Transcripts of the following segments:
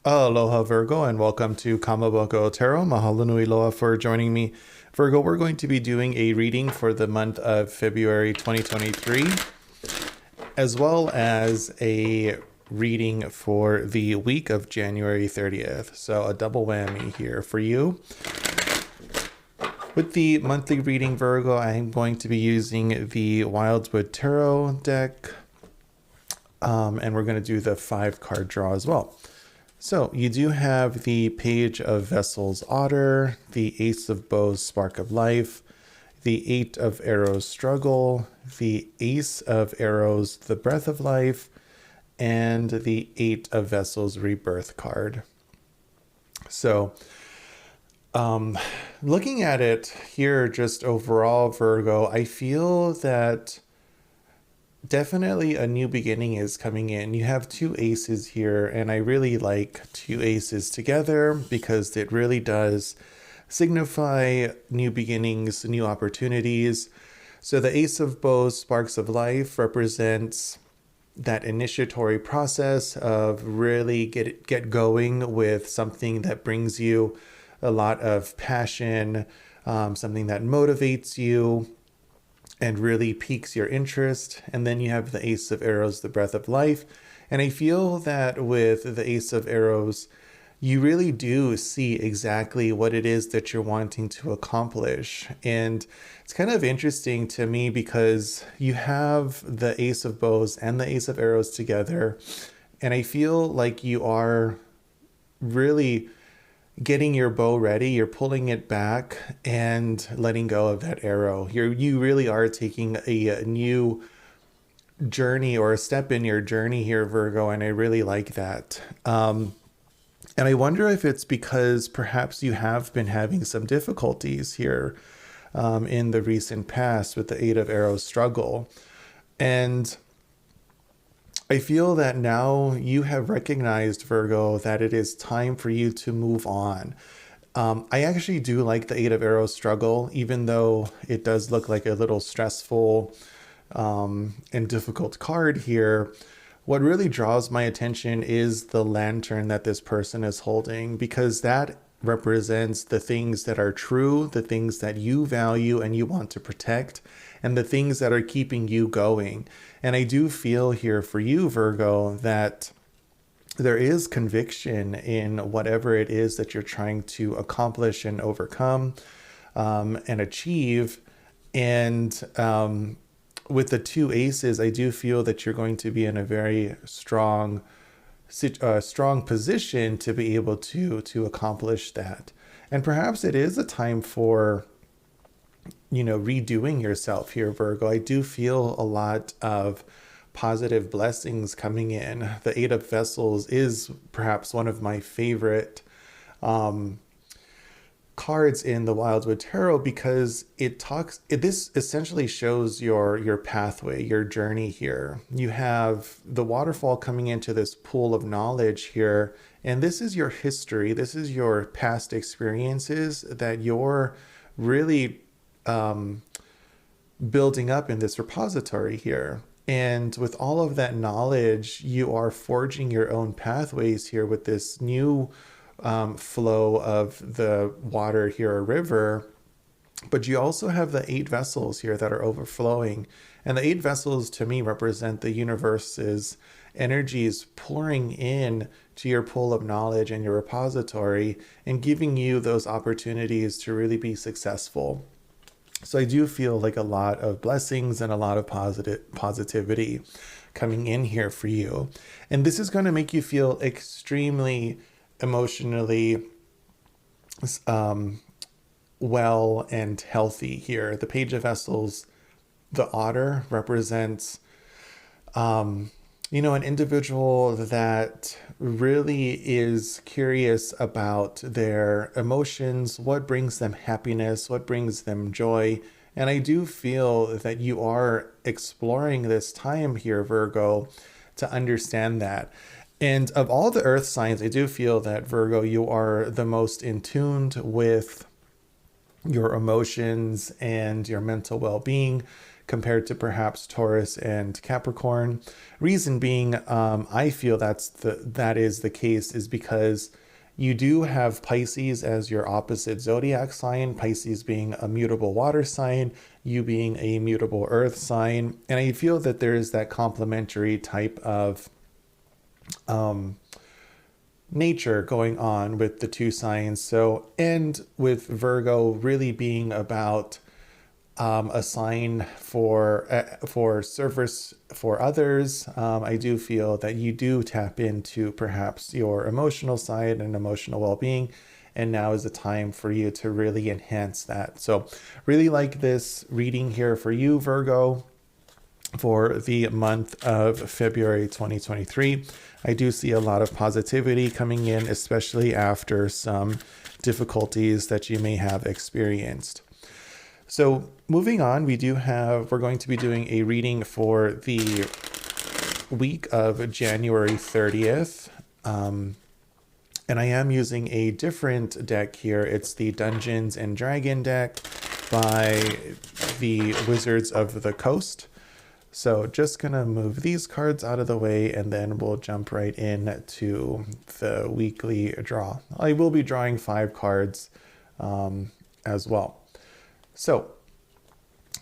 Aloha Virgo and welcome to Kamaboko Tarot. Mahalo nui loa for joining me. Virgo, we're going to be doing a reading for the month of February 2023, as well as a reading for the week of January 30th. So a double whammy here for you. With the monthly reading, Virgo, I'm going to be using the Wildwood Tarot deck, and we're going to do the 5-card draw as well. So you do have the Page of Vessels Otter, the Ace of Bows Spark of Life, the 8 of Arrows Struggle, the Ace of Arrows the Breath of Life, and the 8 of Vessels Rebirth card. So looking at it here just overall, Virgo, I feel that definitely a new beginning is coming in. You have two aces here, and I really like two aces together because it really does signify new beginnings, new opportunities. So the Ace of Bows, Sparks of Life, represents that initiatory process of really get going with something that brings you a lot of passion, something that motivates you and really piques your interest. And then you have the Ace of Arrows, the Breath of Life. And I feel that with the Ace of Arrows, you really do see exactly what it is that you're wanting to accomplish. And it's kind of interesting to me because you have the Ace of Bows and the Ace of Arrows together. And I feel like you are really getting your bow ready, you're pulling it back and letting go of that arrow. You really are taking a new journey or a step in your journey here, Virgo, and I really like that. And I wonder if it's because perhaps you have been having some difficulties here in the recent past with the 8 of Arrows struggle. And I feel that now you have recognized, Virgo, that it is time for you to move on. I actually do like the 8 of Arrows struggle, even though it does look like a little stressful and difficult card here. What really draws my attention is the lantern that this person is holding, because that represents the things that are true, the things that you value and you want to protect, and the things that are keeping you going. And I do feel here for you, Virgo, that there is conviction in whatever it is that you're trying to accomplish and overcome and achieve. And with the two aces, I do feel that you're going to be in a very strong position to be able to accomplish that. And perhaps it is a time for redoing yourself here, Virgo. I do feel a lot of positive blessings coming in. The 8 of Vessels is perhaps one of my favorite cards in the Wildwood Tarot because this essentially shows your pathway, your journey here. You have the waterfall coming into this pool of knowledge here, and this is your history. This is your past experiences that you're really building up in this repository here. And with all of that knowledge, you are forging your own pathways here with this new flow of the water here, a river. But you also have the 8 vessels here that are overflowing. And the 8 vessels to me represent the universe's energies pouring in to your pool of knowledge and your repository and giving you those opportunities to really be successful. So I do feel like a lot of blessings and a lot of positivity coming in here for you. And this is going to make you feel extremely emotionally well and healthy here. The Page of Vessels, the otter, represents an individual that really is curious about their emotions, what brings them happiness, what brings them joy. And I do feel that you are exploring this time here, Virgo, to understand that. And of all the earth signs, I do feel that, Virgo, you are the most in tuned with your emotions and your mental well-being, compared to perhaps Taurus and Capricorn. Reason being, I feel that is the case is because you do have Pisces as your opposite zodiac sign, Pisces being a mutable water sign, you being a mutable earth sign. And I feel that there is that complementary type of nature going on with the two signs. So, and with Virgo really being about a sign for service for others, I do feel that you do tap into perhaps your emotional side and emotional well-being, and now is the time for you to really enhance that. So really like this reading here for you, Virgo, for the month of February 2023. I do see a lot of positivity coming in, especially after some difficulties that you may have experienced. So moving on, we're going to be doing a reading for the week of January 30th. And I am using a different deck here. It's the Dungeons and Dragon deck by the Wizards of the Coast. So just gonna move these cards out of the way, and then we'll jump right in to the weekly draw. I will be drawing 5 cards as well. So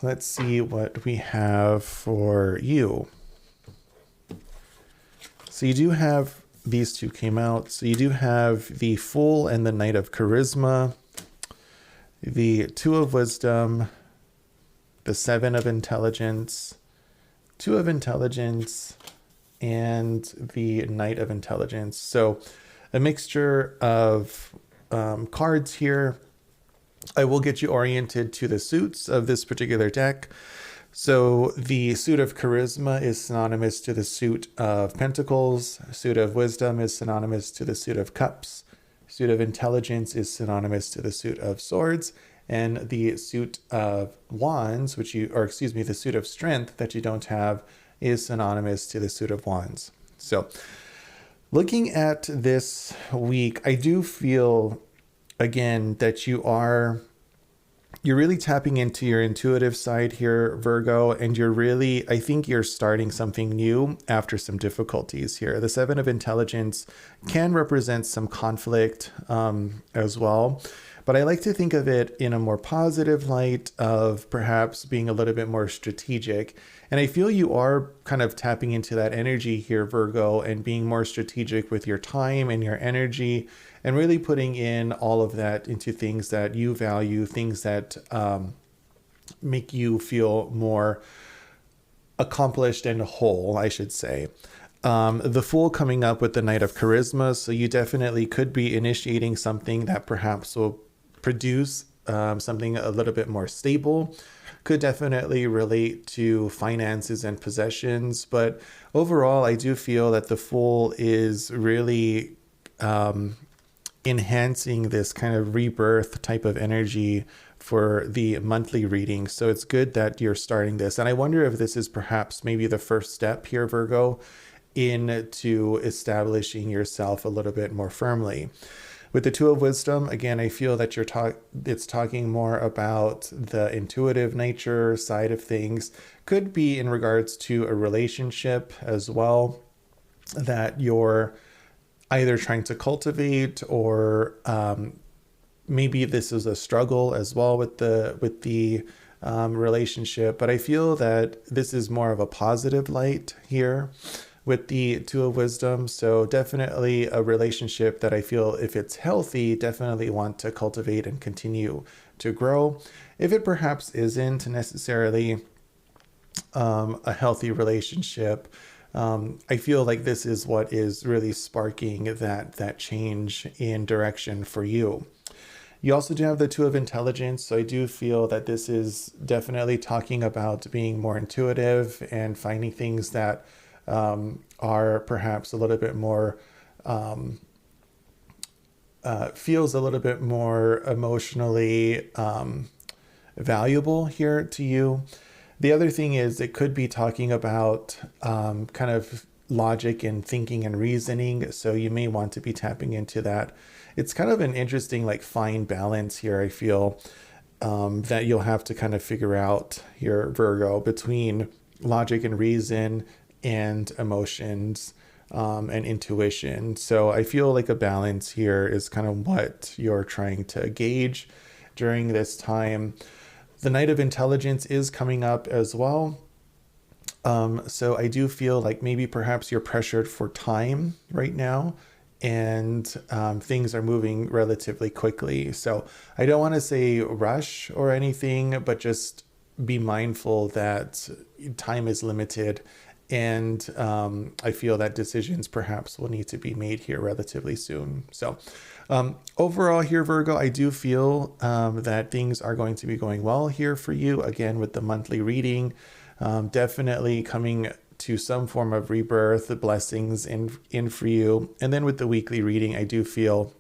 let's see what we have for you. So you do have, these two came out. So you do have the Fool and the Knight of Charisma, the Two of Wisdom, the Seven of Intelligence, Two of Intelligence, and the Knight of Intelligence. So a mixture of cards here. I will get you oriented to the suits of this particular deck. So the suit of Charisma is synonymous to the suit of Pentacles. Suit of Wisdom is synonymous to the suit of Cups. Suit of Intelligence is synonymous to the suit of Swords. And the suit of Wands, the suit of Strength that you don't have, is synonymous to the suit of Wands. So looking at this week, I do feel, again, that you're really tapping into your intuitive side here, Virgo, and I think you're starting something new after some difficulties here. The Seven of Intelligence can represent some conflict as well, but I like to think of it in a more positive light of perhaps being a little bit more strategic. And I feel you are kind of tapping into that energy here, Virgo, and being more strategic with your time and your energy, and really putting in all of that into things that you value, things that make you feel more accomplished and whole, I should say. The Fool coming up with the Knight of Charisma, so you definitely could be initiating something that perhaps will produce something a little bit more stable. Could definitely relate to finances and possessions, but overall I do feel that the Fool is really enhancing this kind of rebirth type of energy for the monthly reading. So it's good that you're starting this. And I wonder if this is perhaps maybe the first step here, Virgo, into establishing yourself a little bit more firmly. With the Two of Wisdom, again, I feel that it's talking more about the intuitive nature side of things. Could be in regards to a relationship as well that you're either trying to cultivate, or maybe this is a struggle as well with the relationship. But I feel that this is more of a positive light here with the Two of Wisdom. So definitely a relationship that I feel, if it's healthy, definitely want to cultivate and continue to grow. If it perhaps isn't necessarily a healthy relationship, I feel like this is what is really sparking that change in direction for you. You also do have the Two of Intelligence, so I do feel that this is definitely talking about being more intuitive and finding things that are perhaps a little bit more, feels a little bit more emotionally valuable here to you. The other thing is it could be talking about kind of logic and thinking and reasoning. So you may want to be tapping into that. It's kind of an interesting, like, fine balance here, I feel. that you'll have to kind of figure out here, Virgo, between logic and reason and emotions and intuition. So I feel like a balance here is kind of what you're trying to gauge during this time. The Knight of Intelligence is coming up as well. So I do feel like maybe perhaps you're pressured for time right now, and things are moving relatively quickly. So I don't want to say rush or anything, but just be mindful that time is limited. And I feel that decisions perhaps will need to be made here relatively soon. So overall here, Virgo, I do feel that things are going to be going well here for you. Again, with the monthly reading, definitely coming to some form of rebirth, the blessings in for you. And then with the weekly reading, I do feel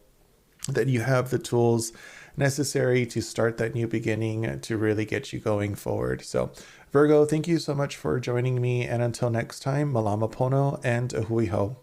that you have the tools necessary to start that new beginning to really get you going forward. So Virgo, thank you so much for joining me. And until next time, malama pono and a hui ho.